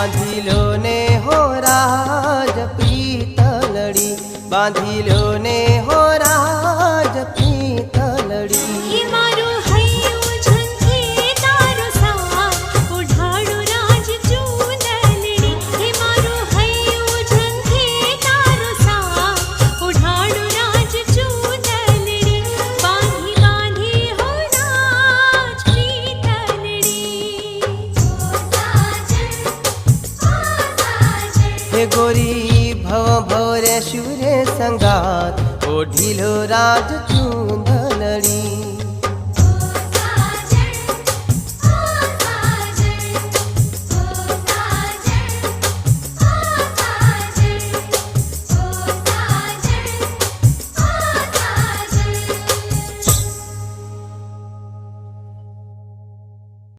बांधिलो ने हो राज पीतलड़ी, बांधिलो ने हो राज पीतलड़ी। गोरी भव भवरे शुरे संगात ओढ़िलो राज चूंद